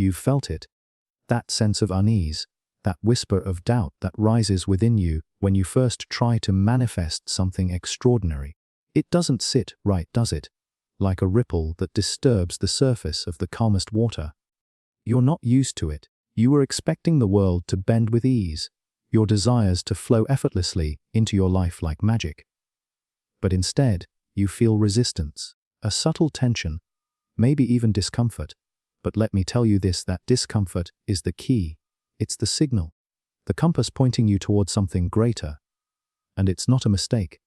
You've felt it. That sense of unease, that whisper of doubt that rises within you when you first try to manifest something extraordinary. It doesn't sit right, does it? Like a ripple that disturbs the surface of the calmest water. You're not used to it. You were expecting the world to bend with ease, your desires to flow effortlessly into your life like magic. But instead, you feel resistance, a subtle tension, maybe even discomfort. But let me tell you this, that discomfort is the key. It's the signal, the compass pointing you towards something greater. And it's not a mistake.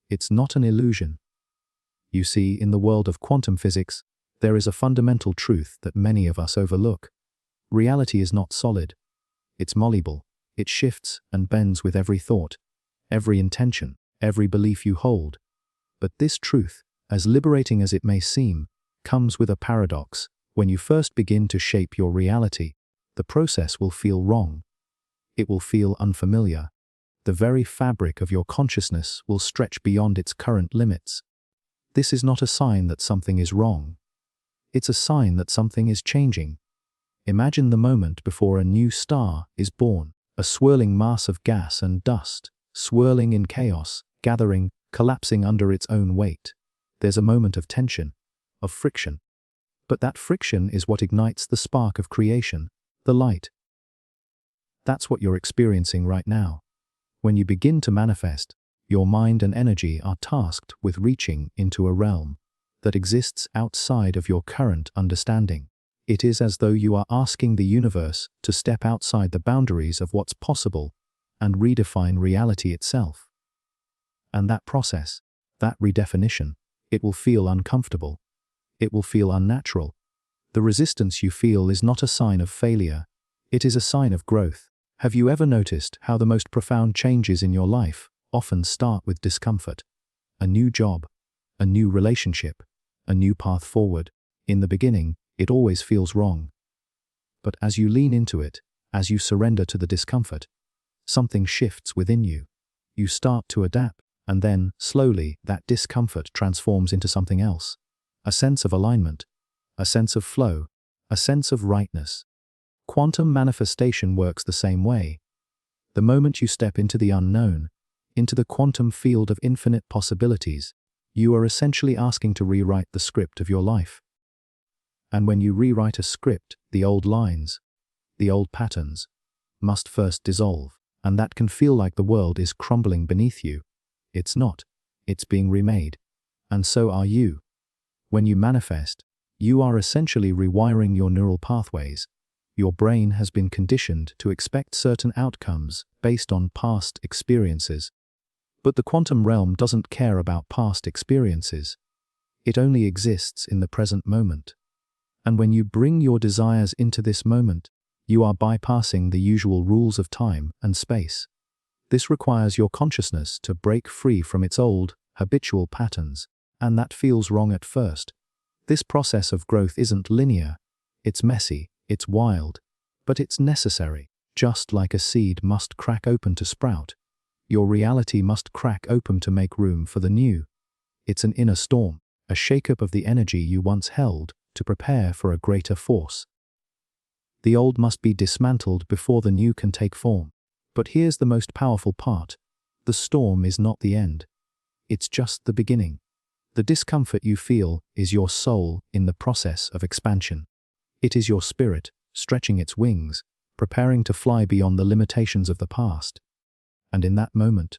It's not an illusion. You see, in the world of quantum physics, there is a fundamental truth that many of us overlook. Reality is not solid. It's malleable. It shifts and bends with every thought, every intention, every belief you hold. But this truth, as liberating as it may seem, comes with a paradox. When you first begin to shape your reality, the process will feel wrong. It will feel unfamiliar. The very fabric of your consciousness will stretch beyond its current limits. This is not a sign that something is wrong. It's a sign that something is changing. Imagine the moment before a new star is born, a swirling mass of gas and dust, swirling in chaos, gathering, collapsing under its own weight. There's a moment of tension, of friction. But that friction is what ignites the spark of creation, the light. That's what you're experiencing right now. When you begin to manifest, your mind and energy are tasked with reaching into a realm that exists outside of your current understanding. It is as though you are asking the universe to step outside the boundaries of what's possible and redefine reality itself. And that process, that redefinition, it will feel uncomfortable. It will feel unnatural. The resistance you feel is not a sign of failure. It is a sign of growth. Have you ever noticed how the most profound changes in your life often start with discomfort? A new job, a new relationship, a new path forward. In the beginning, it always feels wrong. But as you lean into it, as you surrender to the discomfort, something shifts within you. You start to adapt, and then, slowly, that discomfort transforms into something else. A sense of alignment, a sense of flow, a sense of rightness. Quantum manifestation works the same way. The moment you step into the unknown, into the quantum field of infinite possibilities, you are essentially asking to rewrite the script of your life. And when you rewrite a script, the old lines, the old patterns, must first dissolve, and that can feel like the world is crumbling beneath you. It's not. It's being remade. And so are you. When you manifest, you are essentially rewiring your neural pathways. Your brain has been conditioned to expect certain outcomes based on past experiences. But the quantum realm doesn't care about past experiences. It only exists in the present moment. And when you bring your desires into this moment, you are bypassing the usual rules of time and space. This requires your consciousness to break free from its old, habitual patterns, and that feels wrong at first. This process of growth isn't linear. It's messy, it's wild, but it's necessary. Just like a seed must crack open to sprout, your reality must crack open to make room for the new. It's an inner storm, a shakeup of the energy you once held to prepare for a greater force. The old must be dismantled before the new can take form. But here's the most powerful part. The storm is not the end. It's just the beginning. The discomfort you feel is your soul in the process of expansion. It is your spirit stretching its wings, preparing to fly beyond the limitations of the past. And in that moment,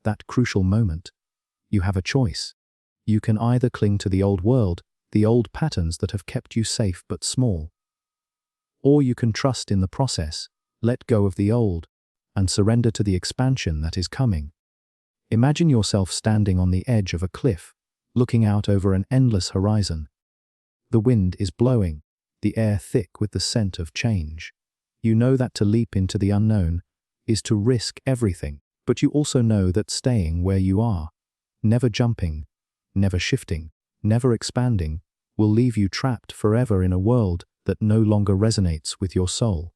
that crucial moment, you have a choice. You can either cling to the old world, the old patterns that have kept you safe but small, or you can trust in the process, let go of the old, and surrender to the expansion that is coming. Imagine yourself standing on the edge of a cliff, looking out over an endless horizon. The wind is blowing, the air thick with the scent of change. You know that to leap into the unknown is to risk everything, but you also know that staying where you are, never jumping, never shifting, never expanding, will leave you trapped forever in a world that no longer resonates with your soul.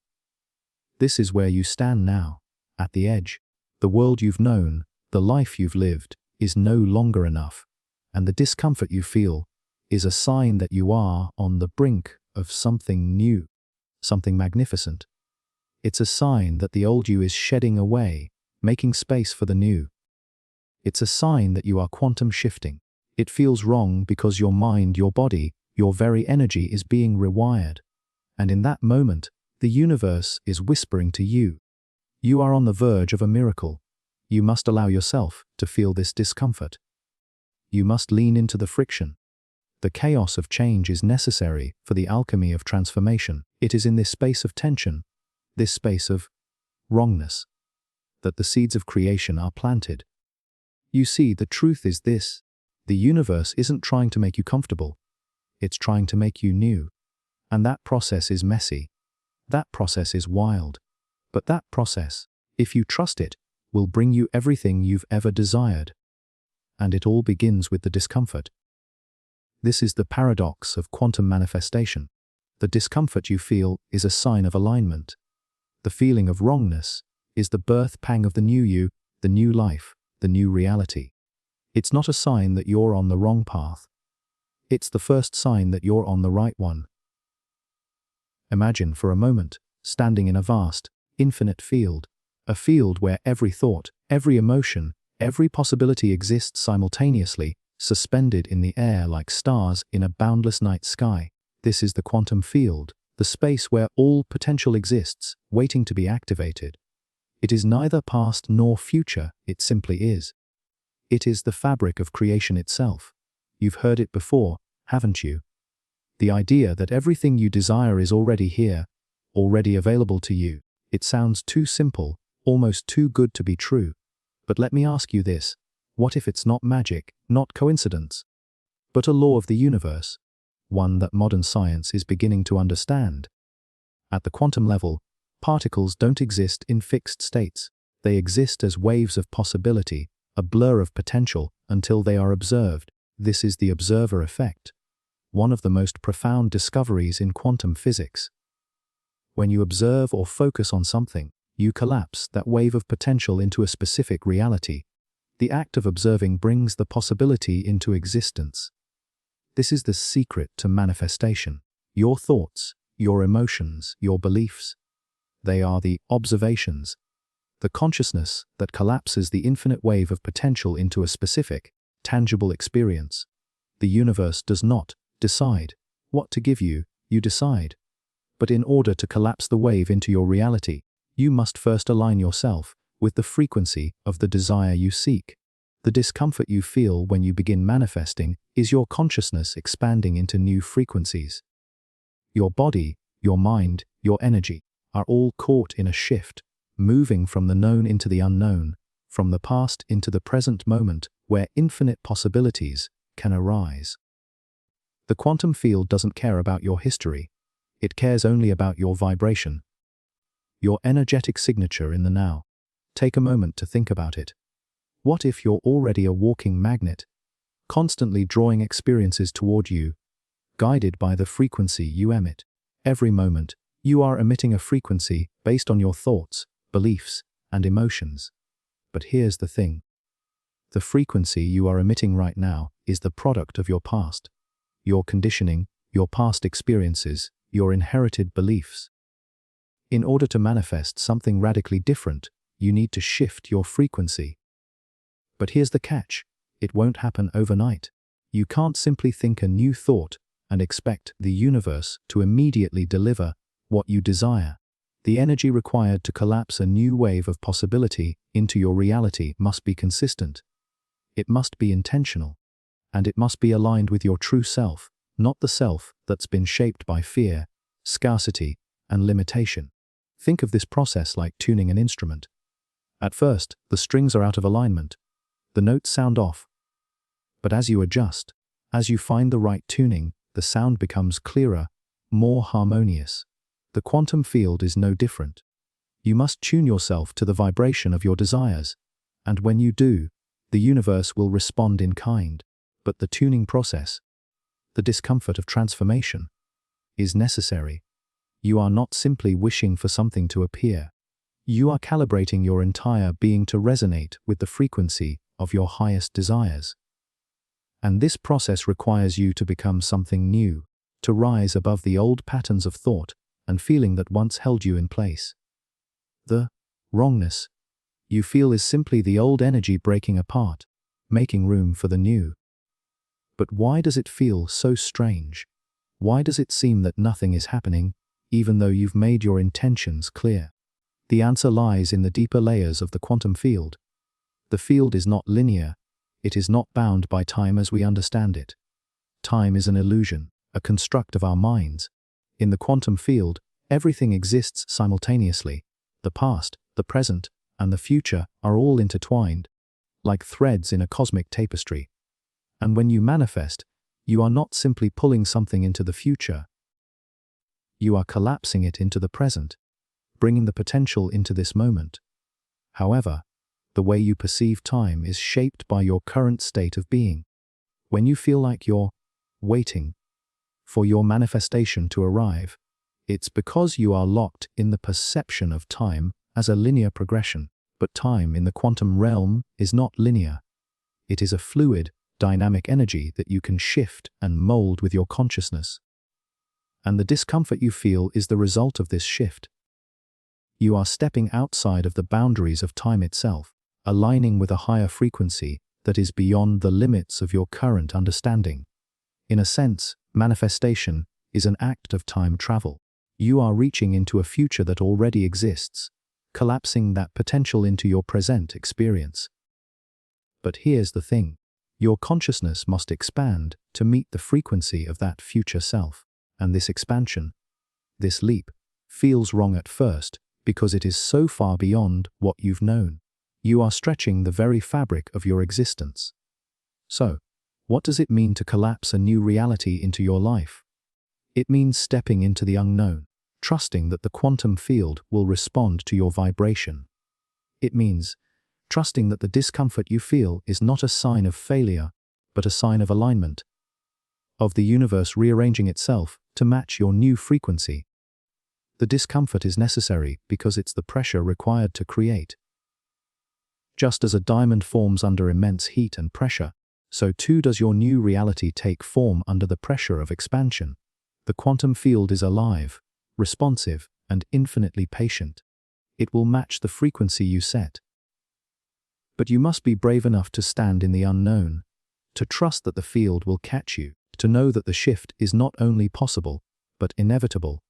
This is where you stand now, at the edge. The world you've known, the life you've lived, is no longer enough, and the discomfort you feel is a sign that you are on the brink of something new. something magnificent. It's a sign that the old you is shedding away, making space for the new. It's a sign that you are quantum shifting. It feels wrong because your mind, your body, your very energy is being rewired. And in that moment, the universe is whispering to you. You are on the verge of a miracle. You must allow yourself to feel this discomfort. You must lean into the friction. The chaos of change is necessary for the alchemy of transformation. It is in this space of tension, this space of wrongness, that the seeds of creation are planted. You see, the truth is this: the universe isn't trying to make you comfortable. It's trying to make you new. And that process is messy. That process is wild. But that process, if you trust it, will bring you everything you've ever desired. And it all begins with the discomfort. This is the paradox of quantum manifestation. The discomfort you feel is a sign of alignment. The feeling of wrongness is the birth pang of the new you, the new life, the new reality. It's not a sign that you're on the wrong path. It's the first sign that you're on the right one. Imagine for a moment, standing in a vast, infinite field, a field where every thought, every emotion, every possibility exists simultaneously, suspended in the air like stars in a boundless night sky. This is the quantum field, the space where all potential exists, waiting to be activated. It is neither past nor future, it simply is. It is the fabric of creation itself. You've heard it before, haven't you? The idea that everything you desire is already here, already available to you. It sounds too simple, almost too good to be true. But let me ask you this: what if it's not magic, not coincidence, but a law of the universe? One that modern science is beginning to understand. At the quantum level, particles don't exist in fixed states. They exist as waves of possibility, a blur of potential, until they are observed. This is the observer effect, one of the most profound discoveries in quantum physics. When you observe or focus on something, you collapse that wave of potential into a specific reality. The act of observing brings the possibility into existence. This is the secret to manifestation. Your thoughts, your emotions, your beliefs, they are the observations, the consciousness that collapses the infinite wave of potential into a specific, tangible experience. The universe does not decide what to give you, you decide. But in order to collapse the wave into your reality, you must first align yourself with the frequency of the desire you seek. The discomfort you feel when you begin manifesting is your consciousness expanding into new frequencies. Your body, your mind, your energy are all caught in a shift, moving from the known into the unknown, from the past into the present moment where infinite possibilities can arise. The quantum field doesn't care about your history. It cares only about your vibration, your energetic signature in the now. Take a moment to think about it. What if you're already a walking magnet, constantly drawing experiences toward you, guided by the frequency you emit? Every moment, you are emitting a frequency based on your thoughts, beliefs, and emotions. But here's the thing. The frequency you are emitting right now is the product of your past, your conditioning, your past experiences, your inherited beliefs. In order to manifest something radically different, you need to shift your frequency. But here's the catch: it won't happen overnight. You can't simply think a new thought and expect the universe to immediately deliver what you desire. The energy required to collapse a new wave of possibility into your reality must be consistent. It must be intentional. And it must be aligned with your true self, not the self that's been shaped by fear, scarcity, and limitation. Think of this process like tuning an instrument. At first, the strings are out of alignment. The notes sound off. But as you adjust, as you find the right tuning, the sound becomes clearer, more harmonious. The quantum field is no different. You must tune yourself to the vibration of your desires, and when you do, the universe will respond in kind. But the tuning process, the discomfort of transformation, is necessary. You are not simply wishing for something to appear. You are calibrating your entire being to resonate with the frequency of your highest desires. And this process requires you to become something new, to rise above the old patterns of thought and feeling that once held you in place. The wrongness you feel is simply the old energy breaking apart, making room for the new. But why does it feel so strange? Why does it seem that nothing is happening, even though you've made your intentions clear? The answer lies in the deeper layers of the quantum field. The field is not linear. It is not bound by time as we understand it. Time is an illusion, a construct of our minds. In the quantum field, everything exists simultaneously. The past, the present, and the future are all intertwined, like threads in a cosmic tapestry. And when you manifest, you are not simply pulling something into the future. You are collapsing it into the present, bringing the potential into this moment. However, the way you perceive time is shaped by your current state of being. When you feel like you're waiting for your manifestation to arrive, it's because you are locked in the perception of time as a linear progression. But time in the quantum realm is not linear. It is a fluid, dynamic energy that you can shift and mold with your consciousness. And the discomfort you feel is the result of this shift. You are stepping outside of the boundaries of time itself, aligning with a higher frequency that is beyond the limits of your current understanding. In a sense, manifestation is an act of time travel. You are reaching into a future that already exists, collapsing that potential into your present experience. But here's the thing. Your consciousness must expand to meet the frequency of that future self. And this expansion, this leap, feels wrong at first because it is so far beyond what you've known. You are stretching the very fabric of your existence. So, what does it mean to collapse a new reality into your life? It means stepping into the unknown, trusting that the quantum field will respond to your vibration. It means trusting that the discomfort you feel is not a sign of failure, but a sign of alignment, of the universe rearranging itself to match your new frequency. The discomfort is necessary because it's the pressure required to create. Just as a diamond forms under immense heat and pressure, so too does your new reality take form under the pressure of expansion. The quantum field is alive, responsive, and infinitely patient. It will match the frequency you set. But you must be brave enough to stand in the unknown, to trust that the field will catch you, to know that the shift is not only possible, but inevitable.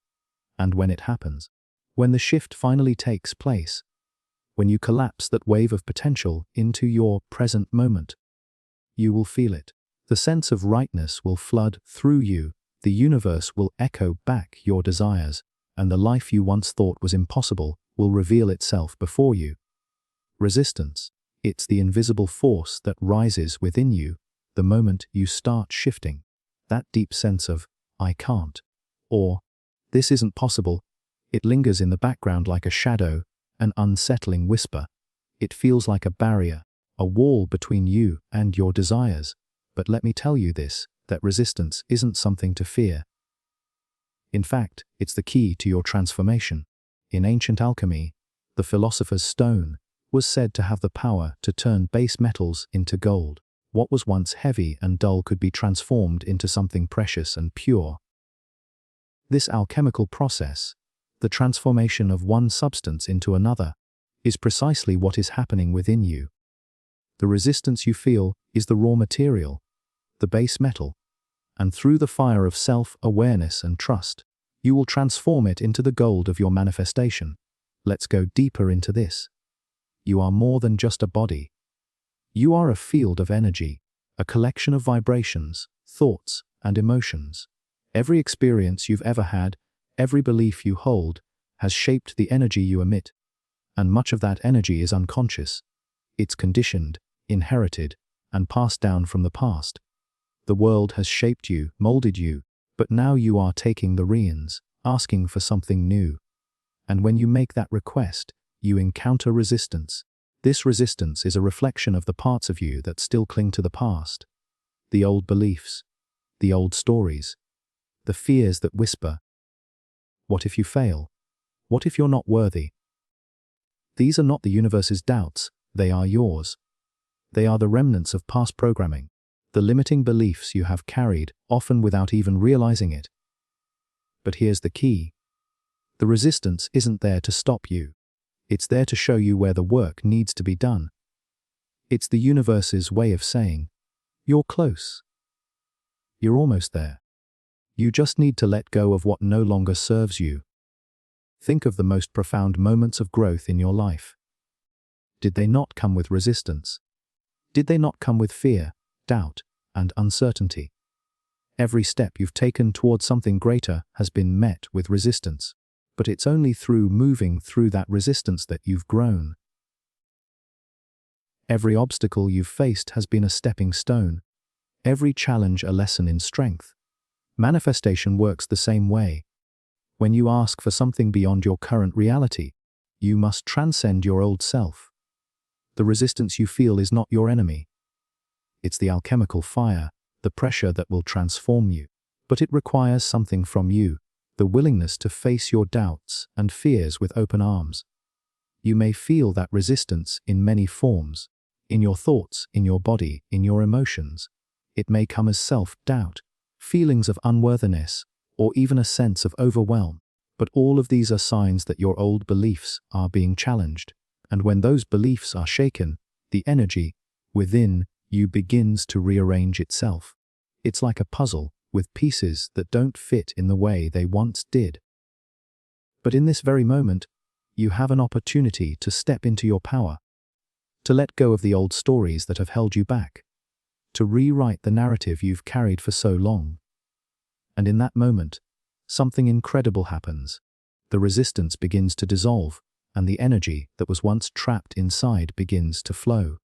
And when it happens, when the shift finally takes place, when you collapse that wave of potential into your present moment, you will feel it. The sense of rightness will flood through you. The universe will echo back your desires, and the life you once thought was impossible will reveal itself before you. Resistance. It's the invisible force that rises within you the moment you start shifting. That deep sense of, I can't, or this isn't possible, it lingers in the background like a shadow, an unsettling whisper. It feels like a barrier, a wall between you and your desires. But let me tell you this, that resistance isn't something to fear. In fact, it's the key to your transformation. In ancient alchemy, the philosopher's stone was said to have the power to turn base metals into gold. What was once heavy and dull could be transformed into something precious and pure. This alchemical process, the transformation of one substance into another, is precisely what is happening within you. The resistance you feel is the raw material, the base metal, and through the fire of self-awareness and trust, you will transform it into the gold of your manifestation. Let's go deeper into this. You are more than just a body. You are a field of energy, a collection of vibrations, thoughts, and emotions. Every experience you've ever had, every belief you hold, has shaped the energy you emit, and much of that energy is unconscious. It's conditioned, inherited, and passed down from the past. The world has shaped you, molded you, but now you are taking the reins, asking for something new. And when you make that request, you encounter resistance. This resistance is a reflection of the parts of you that still cling to the past, the old beliefs, the old stories, the fears that whisper, what if you fail? What if you're not worthy? These are not the universe's doubts, they are yours. They are the remnants of past programming, the limiting beliefs you have carried, often without even realizing it. But here's the key. The resistance isn't there to stop you. It's there to show you where the work needs to be done. It's the universe's way of saying, you're close. You're almost there. You just need to let go of what no longer serves you. Think of the most profound moments of growth in your life. Did they not come with resistance? Did they not come with fear, doubt, and uncertainty? Every step you've taken towards something greater has been met with resistance, but it's only through moving through that resistance that you've grown. Every obstacle you've faced has been a stepping stone, every challenge a lesson in strength. Manifestation works the same way. When you ask for something beyond your current reality, you must transcend your old self. The resistance you feel is not your enemy. It's the alchemical fire, the pressure that will transform you. But it requires something from you, the willingness to face your doubts and fears with open arms. You may feel that resistance in many forms, in your thoughts, in your body, in your emotions. It may come as self-doubt, feelings of unworthiness, or even a sense of overwhelm. But all of these are signs that your old beliefs are being challenged. And when those beliefs are shaken, the energy within you begins to rearrange itself. It's like a puzzle with pieces that don't fit in the way they once did. But in this very moment, you have an opportunity to step into your power, to let go of the old stories that have held you back, to rewrite the narrative you've carried for so long. And in that moment, something incredible happens. The resistance begins to dissolve, and the energy that was once trapped inside begins to flow.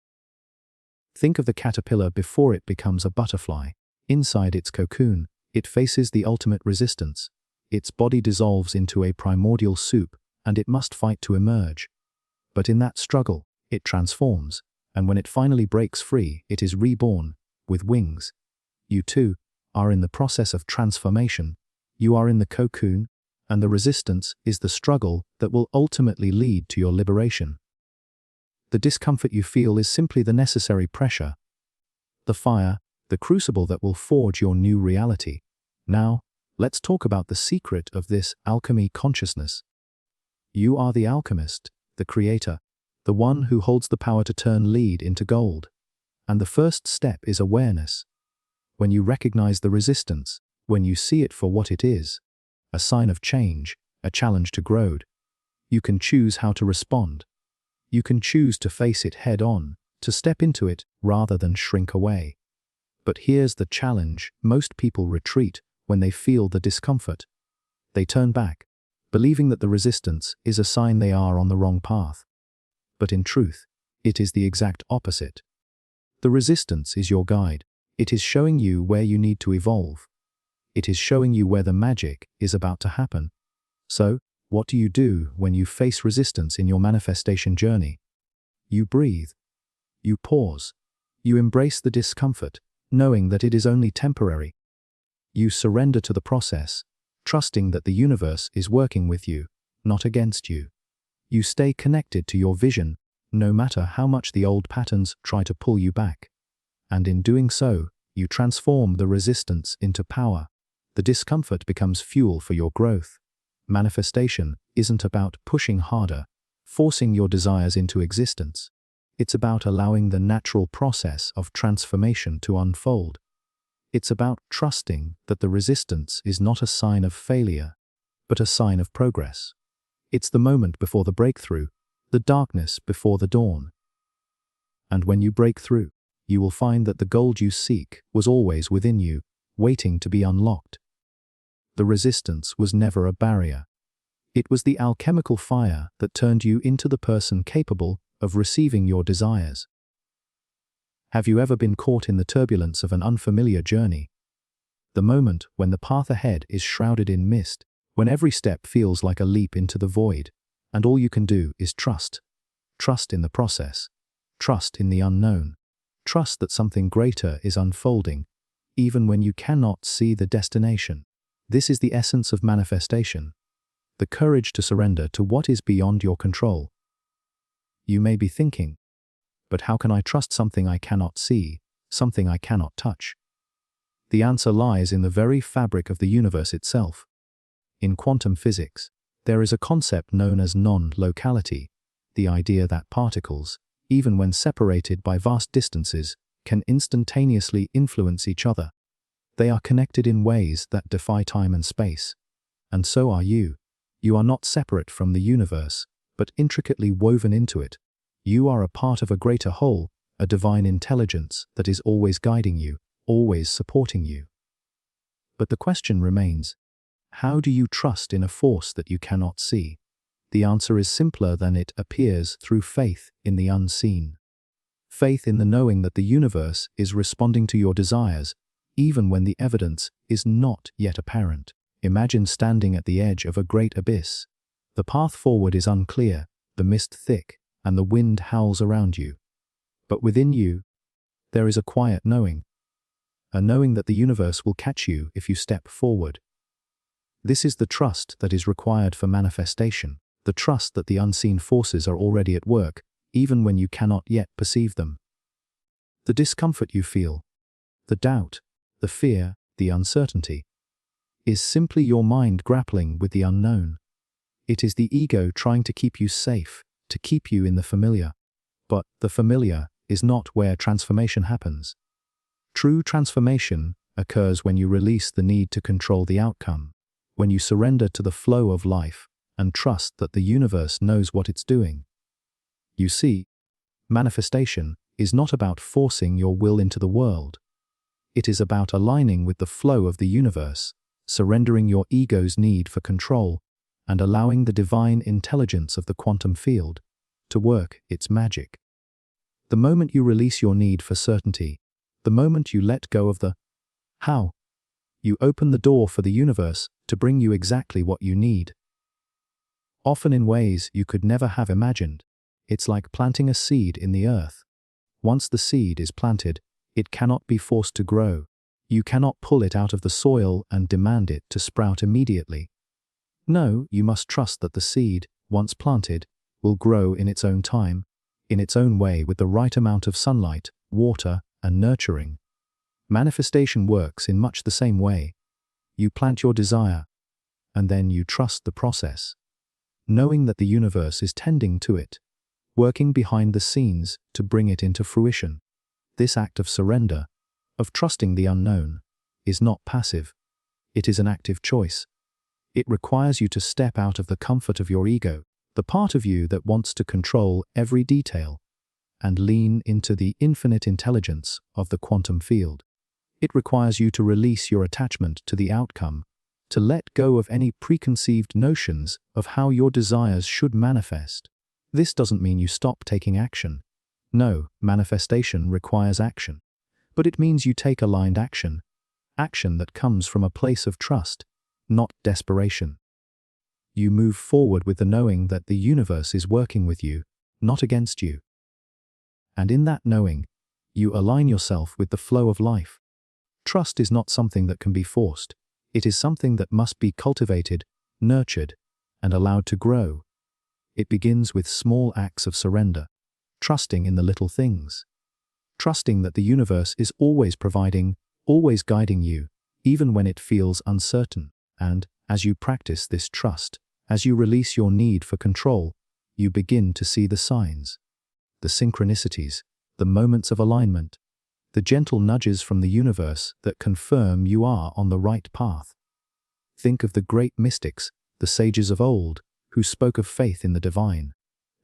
Think of the caterpillar before it becomes a butterfly. Inside its cocoon, it faces the ultimate resistance. Its body dissolves into a primordial soup, and it must fight to emerge. But in that struggle, it transforms, and when it finally breaks free, it is reborn, with wings. You too are in the process of transformation. You are in the cocoon, and the resistance is the struggle that will ultimately lead to your liberation. The discomfort you feel is simply the necessary pressure, the fire, the crucible that will forge your new reality. Now, let's talk about the secret of this alchemy consciousness. You are the alchemist, the creator, the one who holds the power to turn lead into gold. And the first step is awareness. When you recognize the resistance, when you see it for what it is, a sign of change, a challenge to grow, you can choose how to respond. You can choose to face it head on, to step into it rather than shrink away. But here's the challenge: most people retreat when they feel the discomfort. They turn back, believing that the resistance is a sign they are on the wrong path. But in truth, it is the exact opposite. The resistance is your guide. It is showing you where you need to evolve. It is showing you where the magic is about to happen. So, what do you do when you face resistance in your manifestation journey? You breathe. You pause. You embrace the discomfort, knowing that it is only temporary. You surrender to the process, trusting that the universe is working with you, not against you. You stay connected to your vision, no matter how much the old patterns try to pull you back. And in doing so, you transform the resistance into power. The discomfort becomes fuel for your growth. Manifestation isn't about pushing harder, forcing your desires into existence. It's about allowing the natural process of transformation to unfold. It's about trusting that the resistance is not a sign of failure, but a sign of progress. It's the moment before the breakthrough, the darkness before the dawn. And when you break through, you will find that the gold you seek was always within you, waiting to be unlocked. The resistance was never a barrier. It was the alchemical fire that turned you into the person capable of receiving your desires. Have you ever been caught in the turbulence of an unfamiliar journey? The moment when the path ahead is shrouded in mist, when every step feels like a leap into the void, and all you can do is trust. Trust in the process. Trust in the unknown. Trust that something greater is unfolding, even when you cannot see the destination. This is the essence of manifestation. The courage to surrender to what is beyond your control. You may be thinking, but how can I trust something I cannot see, something I cannot touch? The answer lies in the very fabric of the universe itself. In quantum physics, There is a concept known as non-locality, the idea that particles, even when separated by vast distances, can instantaneously influence each other. They are connected in ways that defy time and space. And so are you. You are not separate from the universe, but intricately woven into it. You are a part of a greater whole, a divine intelligence that is always guiding you, always supporting you. But the question remains, how do you trust in a force that you cannot see? The answer is simpler than it appears: through faith in the unseen. Faith in the knowing that the universe is responding to your desires, even when the evidence is not yet apparent. Imagine standing at the edge of a great abyss. The path forward is unclear, the mist thick, and the wind howls around you. But within you, there is a quiet knowing. A knowing that the universe will catch you if you step forward. This is the trust that is required for manifestation, the trust that the unseen forces are already at work, even when you cannot yet perceive them. The discomfort you feel, the doubt, the fear, the uncertainty, is simply your mind grappling with the unknown. It is the ego trying to keep you safe, to keep you in the familiar. But the familiar is not where transformation happens. True transformation occurs when you release the need to control the outcome, when you surrender to the flow of life and trust that the universe knows what it's doing. You see, manifestation is not about forcing your will into the world. It is about aligning with the flow of the universe, surrendering your ego's need for control, and allowing the divine intelligence of the quantum field to work its magic. The moment you release your need for certainty, the moment you let go of the how, you open the door for the universe to bring you exactly what you need. Often in ways you could never have imagined. It's like planting a seed in the earth. Once the seed is planted, it cannot be forced to grow. You cannot pull it out of the soil and demand it to sprout immediately. No, you must trust that the seed, once planted, will grow in its own time, in its own way, with the right amount of sunlight, water, and nurturing. Manifestation works in much the same way. You plant your desire, and then you trust the process, knowing that the universe is tending to it, working behind the scenes to bring it into fruition. This act of surrender, of trusting the unknown, is not passive. It is an active choice. It requires you to step out of the comfort of your ego, the part of you that wants to control every detail, and lean into the infinite intelligence of the quantum field. It requires you to release your attachment to the outcome, to let go of any preconceived notions of how your desires should manifest. This doesn't mean you stop taking action. No, manifestation requires action. But it means you take aligned action, action that comes from a place of trust, not desperation. You move forward with the knowing that the universe is working with you, not against you. And in that knowing, you align yourself with the flow of life. Trust is not something that can be forced. It is something that must be cultivated, nurtured, and allowed to grow. It begins with small acts of surrender, trusting in the little things. Trusting that the universe is always providing, always guiding you, even when it feels uncertain. And, as you practice this trust, as you release your need for control, you begin to see the signs, the synchronicities, the moments of alignment, the gentle nudges from the universe that confirm you are on the right path. Think of the great mystics, the sages of old, who spoke of faith in the divine.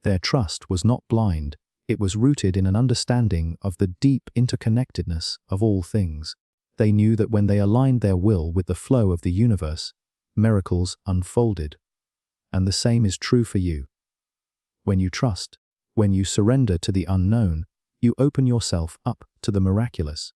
Their trust was not blind. It was rooted in an understanding of the deep interconnectedness of all things. They knew that when they aligned their will with the flow of the universe, miracles unfolded. And the same is true for you. When you trust, when you surrender to the unknown, you open yourself up to the miraculous.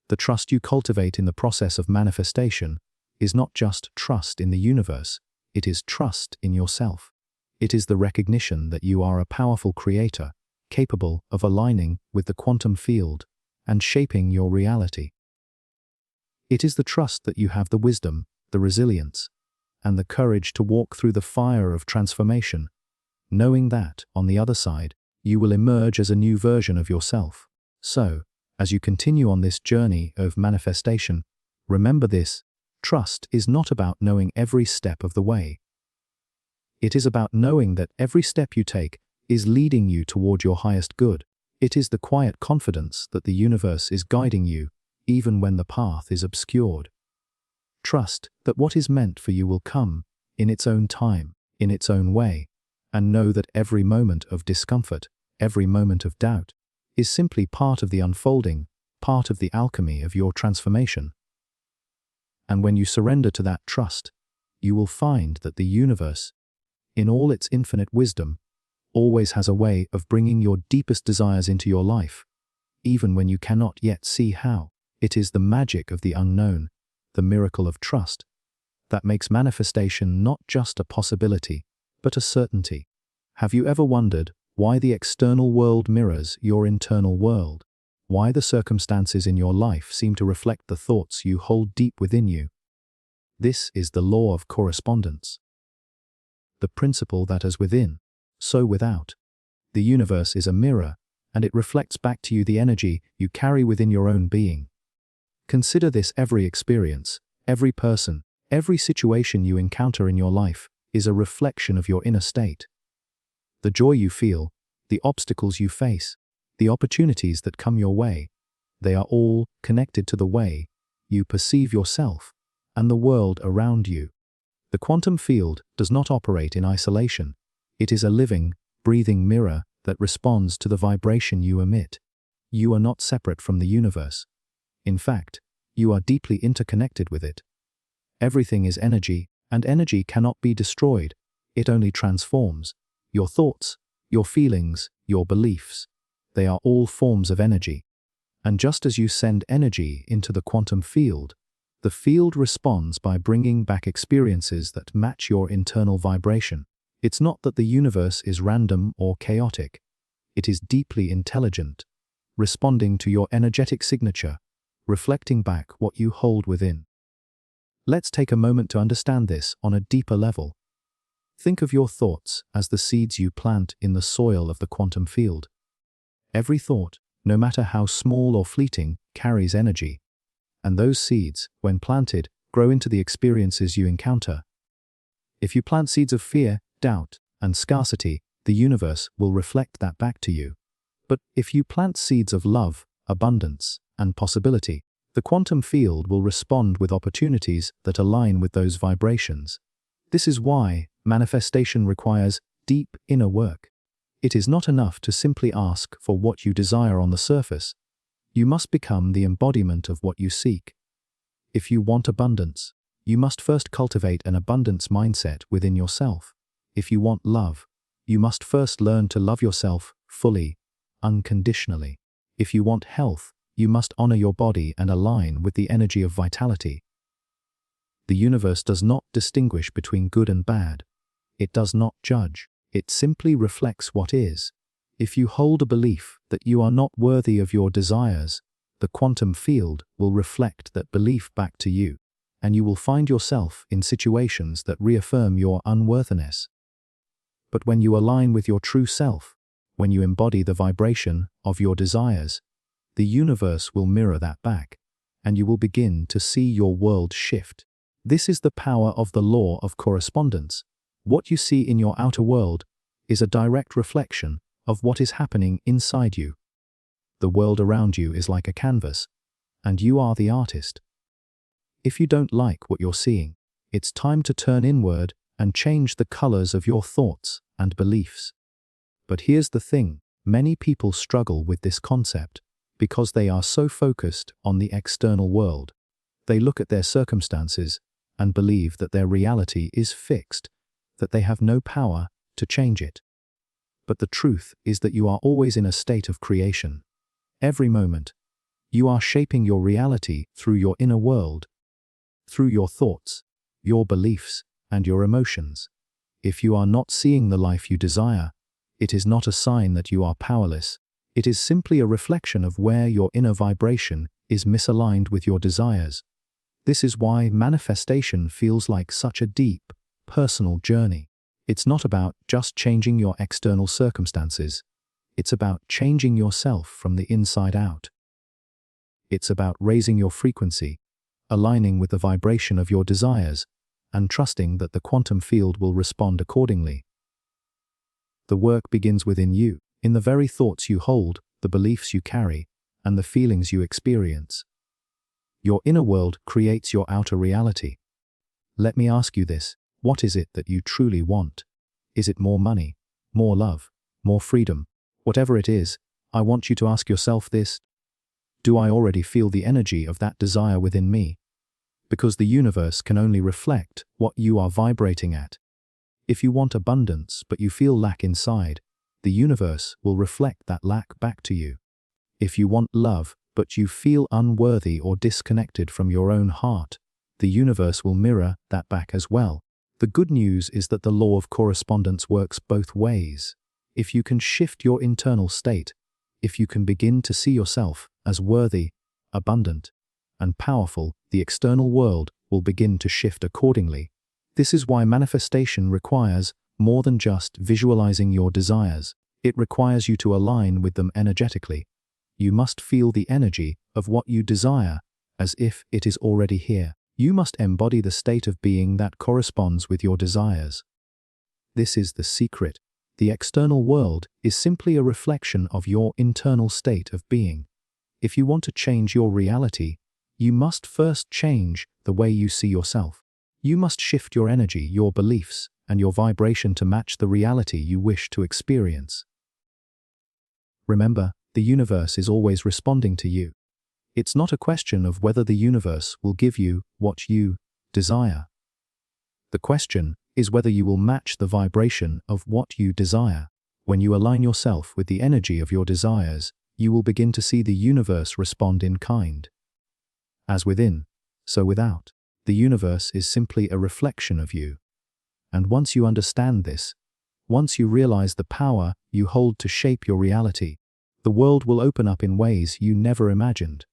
The trust you cultivate in the process of manifestation is not just trust in the universe, it is trust in yourself. It is the recognition that you are a powerful creator, capable of aligning with the quantum field and shaping your reality. It is the trust that you have the wisdom, the resilience, and the courage to walk through the fire of transformation, knowing that, on the other side, you will emerge as a new version of yourself. So, as you continue on this journey of manifestation, remember this: trust is not about knowing every step of the way. It is about knowing that every step you take is leading you toward your highest good. It is the quiet confidence that the universe is guiding you, even when the path is obscured. Trust that what is meant for you will come, in its own time, in its own way, and know that every moment of discomfort, every moment of doubt, is simply part of the unfolding, part of the alchemy of your transformation. And when you surrender to that trust, you will find that the universe, in all its infinite wisdom, always has a way of bringing your deepest desires into your life, even when you cannot yet see how. It is the magic of the unknown, the miracle of trust, that makes manifestation not just a possibility, but a certainty. Have you ever wondered why the external world mirrors your internal world? Why the circumstances in your life seem to reflect the thoughts you hold deep within you? This is the law of correspondence. The principle that as within, so without. The universe is a mirror, and it reflects back to you the energy you carry within your own being. Consider this: every experience, every person, every situation you encounter in your life is a reflection of your inner state. The joy you feel, the obstacles you face, the opportunities that come your way, they are all connected to the way you perceive yourself and the world around you. The quantum field does not operate in isolation. It is a living, breathing mirror that responds to the vibration you emit. You are not separate from the universe. In fact, you are deeply interconnected with it. Everything is energy, and energy cannot be destroyed. It only transforms. Your thoughts, your feelings, your beliefs, they are all forms of energy. And just as you send energy into the quantum field, the field responds by bringing back experiences that match your internal vibration. It's not that the universe is random or chaotic. It is deeply intelligent, responding to your energetic signature, reflecting back what you hold within. Let's take a moment to understand this on a deeper level. Think of your thoughts as the seeds you plant in the soil of the quantum field. Every thought, no matter how small or fleeting, carries energy. And those seeds, when planted, grow into the experiences you encounter. If you plant seeds of fear, doubt, and scarcity, the universe will reflect that back to you. But if you plant seeds of love, abundance, and possibility, the quantum field will respond with opportunities that align with those vibrations. This is why manifestation requires deep inner work. It is not enough to simply ask for what you desire on the surface. You must become the embodiment of what you seek. If you want abundance, you must first cultivate an abundance mindset within yourself. If you want love, you must first learn to love yourself fully, unconditionally. If you want health, you must honor your body and align with the energy of vitality. The universe does not distinguish between good and bad. It does not judge. It simply reflects what is. If you hold a belief that you are not worthy of your desires, the quantum field will reflect that belief back to you, and you will find yourself in situations that reaffirm your unworthiness. But when you align with your true self, when you embody the vibration of your desires, the universe will mirror that back, and you will begin to see your world shift. This is the power of the law of correspondence. What you see in your outer world is a direct reflection of what is happening inside you. The world around you is like a canvas, and you are the artist. If you don't like what you're seeing, it's time to turn inward and change the colors of your thoughts and beliefs. But here's the thing: many people struggle with this concept because they are so focused on the external world. They look at their circumstances and believe that their reality is fixed, that they have no power to change it. But the truth is that you are always in a state of creation. Every moment, you are shaping your reality through your inner world, through your thoughts, your beliefs, and your emotions. If you are not seeing the life you desire, it is not a sign that you are powerless. It is simply a reflection of where your inner vibration is misaligned with your desires. This is why manifestation feels like such a deep, personal journey. It's not about just changing your external circumstances. It's about changing yourself from the inside out. It's about raising your frequency, aligning with the vibration of your desires, and trusting that the quantum field will respond accordingly. The work begins within you, in the very thoughts you hold, the beliefs you carry, and the feelings you experience. Your inner world creates your outer reality. Let me ask you this: what is it that you truly want? Is it more money, more love, more freedom? Whatever it is, I want you to ask yourself this: do I already feel the energy of that desire within me? Because the universe can only reflect what you are vibrating at. If you want abundance but you feel lack inside, the universe will reflect that lack back to you. If you want love but you feel unworthy or disconnected from your own heart, the universe will mirror that back as well. The good news is that the law of correspondence works both ways. If you can shift your internal state, if you can begin to see yourself as worthy, abundant, and powerful, the external world will begin to shift accordingly. This is why manifestation requires more than just visualizing your desires. It requires you to align with them energetically. You must feel the energy of what you desire as if it is already here. You must embody the state of being that corresponds with your desires. This is the secret. The external world is simply a reflection of your internal state of being. If you want to change your reality, you must first change the way you see yourself. You must shift your energy, your beliefs, and your vibration to match the reality you wish to experience. Remember, the universe is always responding to you. It's not a question of whether the universe will give you what you desire. The question is whether you will match the vibration of what you desire. When you align yourself with the energy of your desires, you will begin to see the universe respond in kind. As within, so without. The universe is simply a reflection of you. And once you understand this, once you realize the power you hold to shape your reality, the world will open up in ways you never imagined.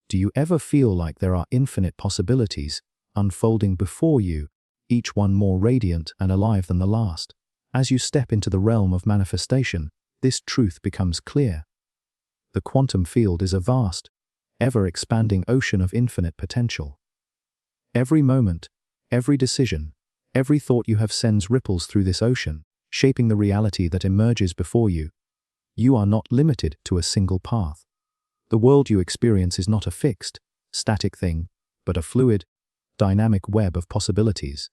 Do you ever feel like there are infinite possibilities unfolding before you, each one more radiant and alive than the last? As you step into the realm of manifestation, this truth becomes clear. The quantum field is a vast, ever-expanding ocean of infinite potential. Every moment, every decision, every thought you have sends ripples through this ocean, shaping the reality that emerges before you. You are not limited to a single path. The world you experience is not a fixed, static thing, but a fluid, dynamic web of possibilities.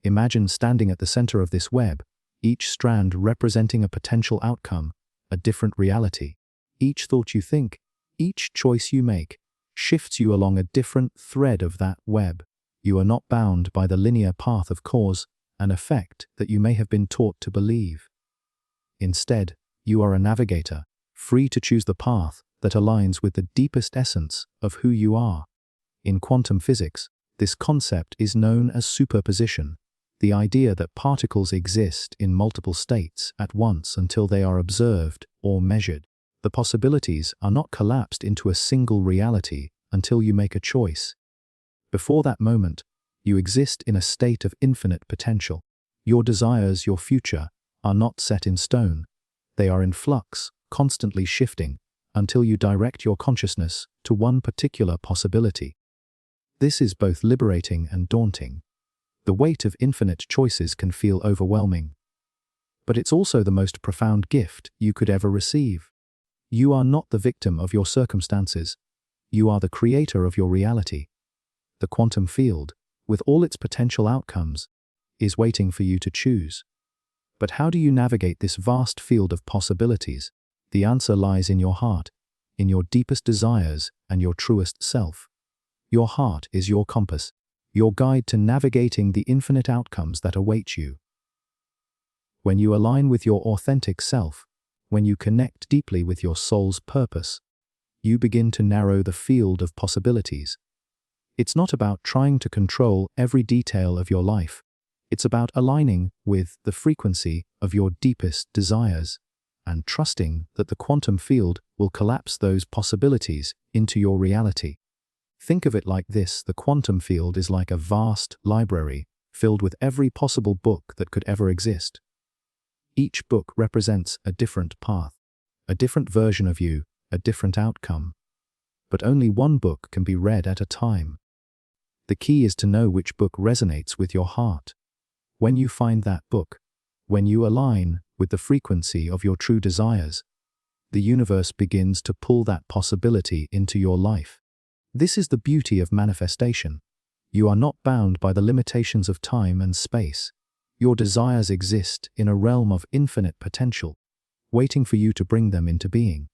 Imagine standing at the center of this web, each strand representing a potential outcome, a different reality. Each thought you think, each choice you make, shifts you along a different thread of that web. You are not bound by the linear path of cause and effect that you may have been taught to believe. Instead, you are a navigator, free to choose the path that aligns with the deepest essence of who you are. In quantum physics, this concept is known as superposition, the idea that particles exist in multiple states at once until they are observed or measured. The possibilities are not collapsed into a single reality until you make a choice. Before that moment, you exist in a state of infinite potential. Your desires, your future, are not set in stone. They are in flux, constantly shifting, until you direct your consciousness to one particular possibility. This is both liberating and daunting. The weight of infinite choices can feel overwhelming. But it's also the most profound gift you could ever receive. You are not the victim of your circumstances. You are the creator of your reality. The quantum field, with all its potential outcomes, is waiting for you to choose. But how do you navigate this vast field of possibilities? The answer lies in your heart, in your deepest desires and your truest self. Your heart is your compass, your guide to navigating the infinite outcomes that await you. When you align with your authentic self, when you connect deeply with your soul's purpose, you begin to narrow the field of possibilities. It's not about trying to control every detail of your life. It's about aligning with the frequency of your deepest desires and trusting that the quantum field will collapse those possibilities into your reality. Think of it like this: the quantum field is like a vast library filled with every possible book that could ever exist. Each book represents a different path, a different version of you, a different outcome. But only one book can be read at a time. The key is to know which book resonates with your heart. When you find that book, when you align with the frequency of your true desires, the universe begins to pull that possibility into your life. This is the beauty of manifestation. You are not bound by the limitations of time and space. Your desires exist in a realm of infinite potential, waiting for you to bring them into being.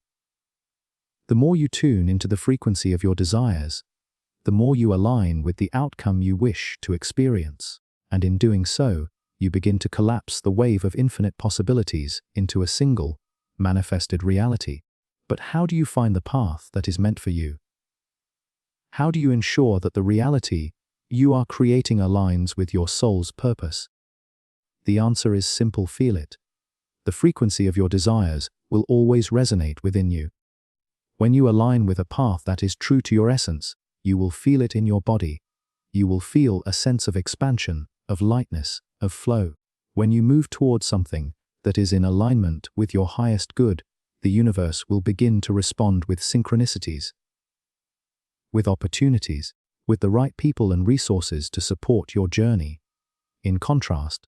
The more you tune into the frequency of your desires, the more you align with the outcome you wish to experience, and in doing so, you begin to collapse the wave of infinite possibilities into a single, manifested reality. But how do you find the path that is meant for you? How do you ensure that the reality you are creating aligns with your soul's purpose? The answer is simple: feel it. The frequency of your desires will always resonate within you. When you align with a path that is true to your essence, you will feel it in your body. You will feel a sense of expansion, of lightness, of flow. When you move towards something that is in alignment with your highest good, the universe will begin to respond with synchronicities, with opportunities, with the right people and resources to support your journey. In contrast,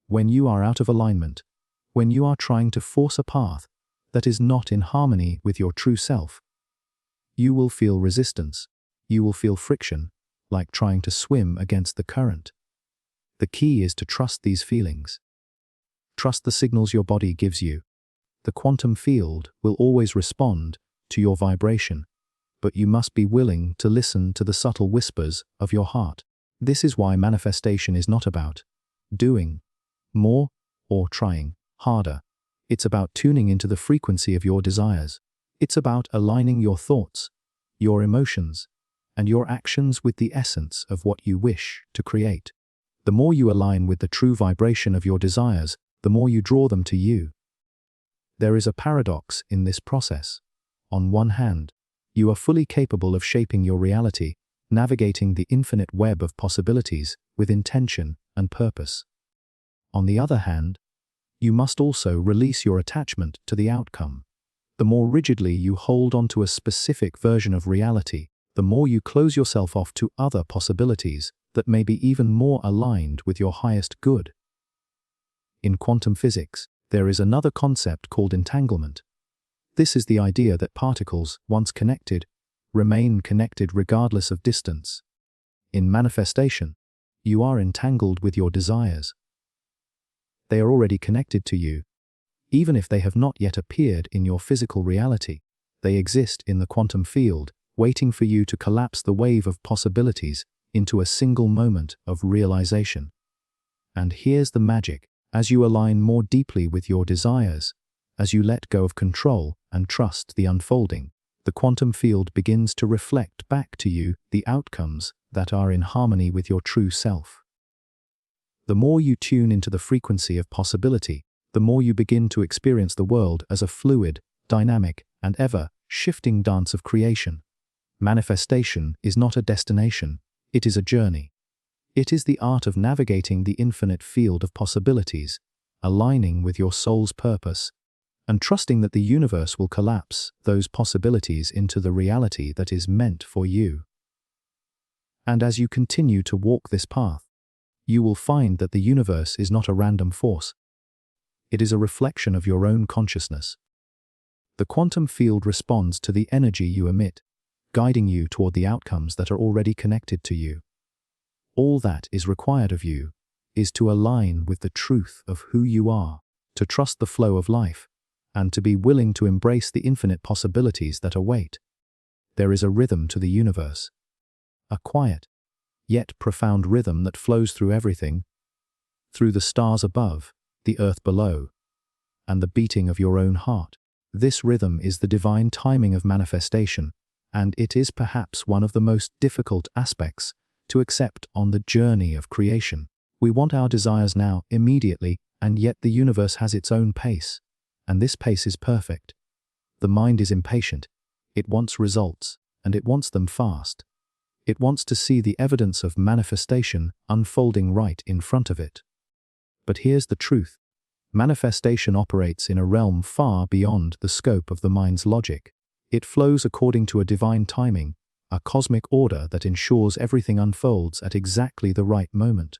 when you are out of alignment, when you are trying to force a path that is not in harmony with your true self, you will feel resistance. You will feel friction, like trying to swim against the current. The key is to trust these feelings. Trust the signals your body gives you. The quantum field will always respond to your vibration, but you must be willing to listen to the subtle whispers of your heart. This is why manifestation is not about doing more or trying harder. It's about tuning into the frequency of your desires. It's about aligning your thoughts, your emotions, and your actions with the essence of what you wish to create. The more you align with the true vibration of your desires, the more you draw them to you. There is a paradox in this process. On one hand, you are fully capable of shaping your reality, navigating the infinite web of possibilities with intention and purpose. On the other hand, you must also release your attachment to the outcome. The more rigidly you hold on to a specific version of reality, the more you close yourself off to other possibilities that may be even more aligned with your highest good. In quantum physics, there is another concept called entanglement. This is the idea that particles, once connected, remain connected regardless of distance. In manifestation, you are entangled with your desires. They are already connected to you. Even if they have not yet appeared in your physical reality, they exist in the quantum field, waiting for you to collapse the wave of possibilities into a single moment of realization. And here's the magic: as you align more deeply with your desires, as you let go of control and trust the unfolding, the quantum field begins to reflect back to you the outcomes that are in harmony with your true self. The more you tune into the frequency of possibility, the more you begin to experience the world as a fluid, dynamic, and ever-shifting dance of creation. Manifestation is not a destination, it is a journey. It is the art of navigating the infinite field of possibilities, aligning with your soul's purpose, and trusting that the universe will collapse those possibilities into the reality that is meant for you. And as you continue to walk this path, you will find that the universe is not a random force. It is a reflection of your own consciousness. The quantum field responds to the energy you emit, guiding you toward the outcomes that are already connected to you. All that is required of you is to align with the truth of who you are, to trust the flow of life, and to be willing to embrace the infinite possibilities that await. There is a rhythm to the universe, a quiet, yet profound rhythm that flows through everything, through the stars above, the earth below, and the beating of your own heart. This rhythm is the divine timing of manifestation, and it is perhaps one of the most difficult aspects to accept on the journey of creation. We want our desires now, immediately, and yet the universe has its own pace, and this pace is perfect. The mind is impatient. It wants results, and it wants them fast. It wants to see the evidence of manifestation unfolding right in front of it. But here's the truth. Manifestation operates in a realm far beyond the scope of the mind's logic. It flows according to a divine timing, a cosmic order that ensures everything unfolds at exactly the right moment.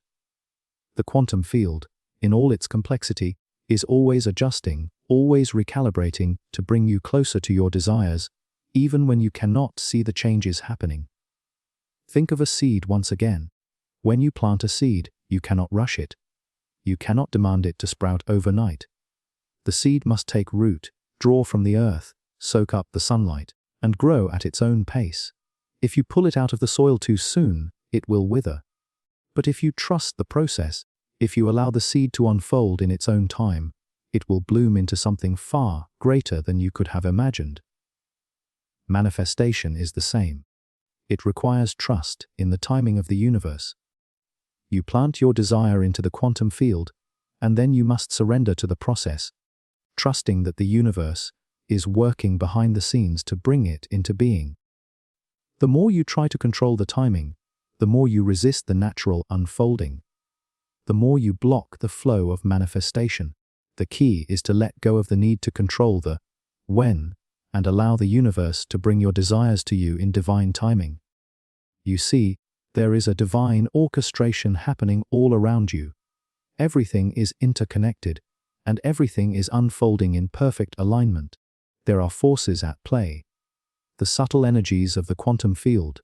The quantum field, in all its complexity, is always adjusting, always recalibrating to bring you closer to your desires, even when you cannot see the changes happening. Think of a seed once again. When you plant a seed, you cannot rush it. You cannot demand it to sprout overnight. The seed must take root, draw from the earth, soak up the sunlight, and grow at its own pace. If you pull it out of the soil too soon, it will wither. But if you trust the process, if you allow the seed to unfold in its own time, it will bloom into something far greater than you could have imagined. Manifestation is the same. It requires trust in the timing of the universe. You plant your desire into the quantum field, and then you must surrender to the process, trusting that the universe is working behind the scenes to bring it into being. The more you try to control the timing, the more you resist the natural unfolding. The more you block the flow of manifestation. The key is to let go of the need to control the when and allow the universe to bring your desires to you in divine timing. You see, there is a divine orchestration happening all around you. Everything is interconnected, and everything is unfolding in perfect alignment. There are forces at play, the subtle energies of the quantum field,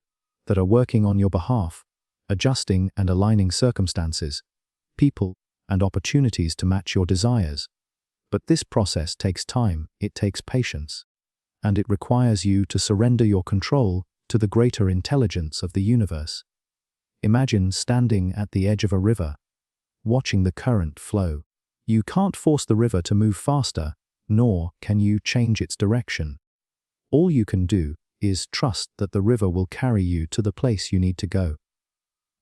that are working on your behalf, adjusting and aligning circumstances, people, and opportunities to match your desires. But this process takes time, it takes patience, and it requires you to surrender your control to the greater intelligence of the universe. Imagine standing at the edge of a river, watching the current flow. You can't force the river to move faster, nor can you change its direction. All you can do is trust that the river will carry you to the place you need to go.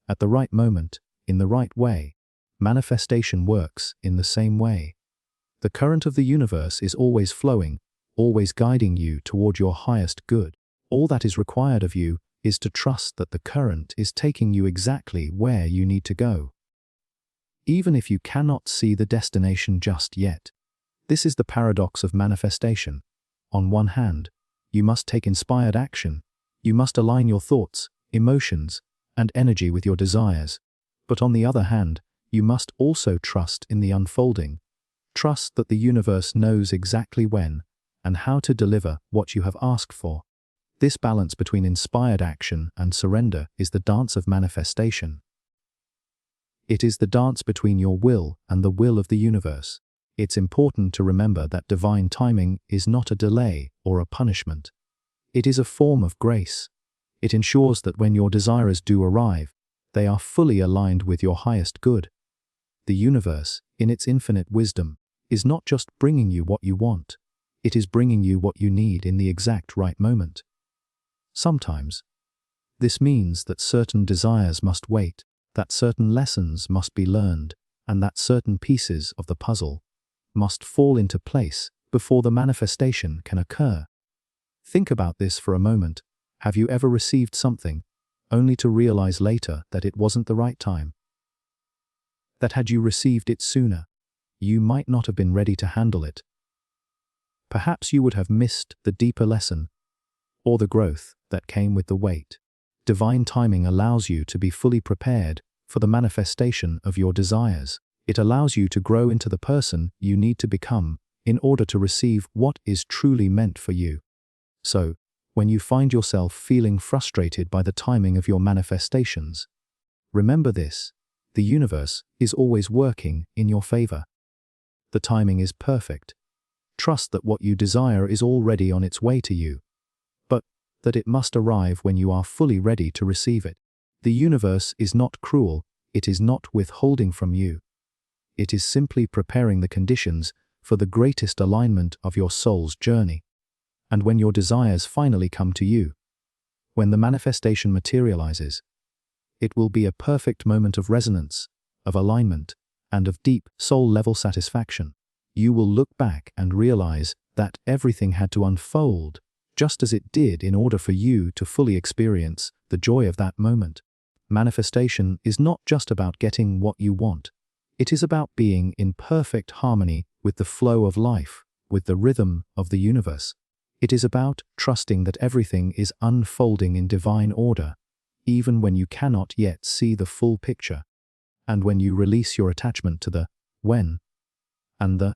At the right moment, in the right way, manifestation works in the same way. The current of the universe is always flowing, always guiding you toward your highest good. All that is required of you is to trust that the current is taking you exactly where you need to go, even if you cannot see the destination just yet. This is the paradox of manifestation. On one hand, you must take inspired action. You must align your thoughts, emotions, and energy with your desires. But on the other hand, you must also trust in the unfolding. Trust that the universe knows exactly when and how to deliver what you have asked for. This balance between inspired action and surrender is the dance of manifestation. It is the dance between your will and the will of the universe. It's important to remember that divine timing is not a delay or a punishment. It is a form of grace. It ensures that when your desires do arrive, they are fully aligned with your highest good. The universe, in its infinite wisdom, is not just bringing you what you want, it is bringing you what you need in the exact right moment. Sometimes, this means that certain desires must wait, that certain lessons must be learned, and that certain pieces of the puzzle must fall into place before the manifestation can occur. Think about this for a moment. Have you ever received something, only to realize later that it wasn't the right time? That had you received it sooner, you might not have been ready to handle it. Perhaps you would have missed the deeper lesson, or the growth that came with the wait. Divine timing allows you to be fully prepared for the manifestation of your desires. It allows you to grow into the person you need to become in order to receive what is truly meant for you. So, when you find yourself feeling frustrated by the timing of your manifestations, remember this: the universe is always working in your favor. The timing is perfect. Trust that what you desire is already on its way to you, but that it must arrive when you are fully ready to receive it. The universe is not cruel, it is not withholding from you. It is simply preparing the conditions for the greatest alignment of your soul's journey. And when your desires finally come to you, when the manifestation materializes, it will be a perfect moment of resonance, of alignment, and of deep soul-level satisfaction. You will look back and realize that everything had to unfold just as it did in order for you to fully experience the joy of that moment. Manifestation is not just about getting what you want. It is about being in perfect harmony with the flow of life, with the rhythm of the universe. It is about trusting that everything is unfolding in divine order, even when you cannot yet see the full picture, and when you release your attachment to the when and the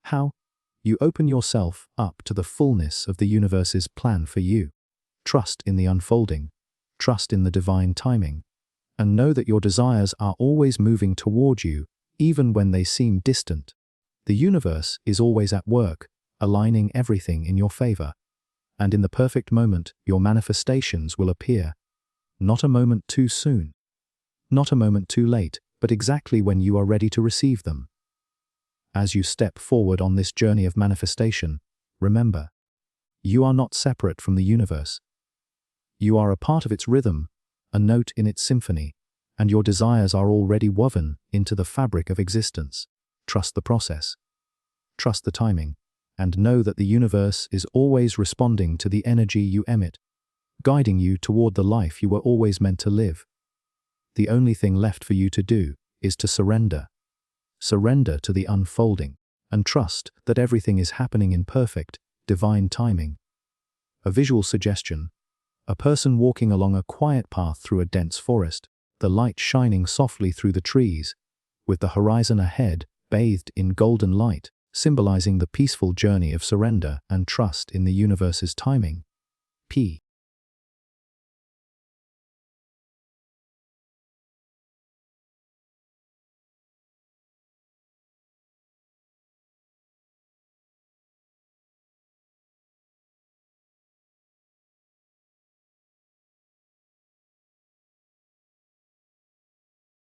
how, you open yourself up to the fullness of the universe's plan for you. Trust in the unfolding, trust in the divine timing, and know that your desires are always moving toward you, even when they seem distant. The universe is always at work, aligning everything in your favor, and in the perfect moment, your manifestations will appear. Not a moment too soon, not a moment too late, but exactly when you are ready to receive them. As you step forward on this journey of manifestation, remember, you are not separate from the universe. You are a part of its rhythm, a note in its symphony, and your desires are already woven into the fabric of existence. Trust the process, trust the timing, and know that the universe is always responding to the energy you emit, guiding you toward the life you were always meant to live. The only thing left for you to do is to surrender. Surrender to the unfolding, and trust that everything is happening in perfect, divine timing. A visual suggestion: a person walking along a quiet path through a dense forest, the light shining softly through the trees, with the horizon ahead bathed in golden light, symbolizing the peaceful journey of surrender and trust in the universe's timing. P.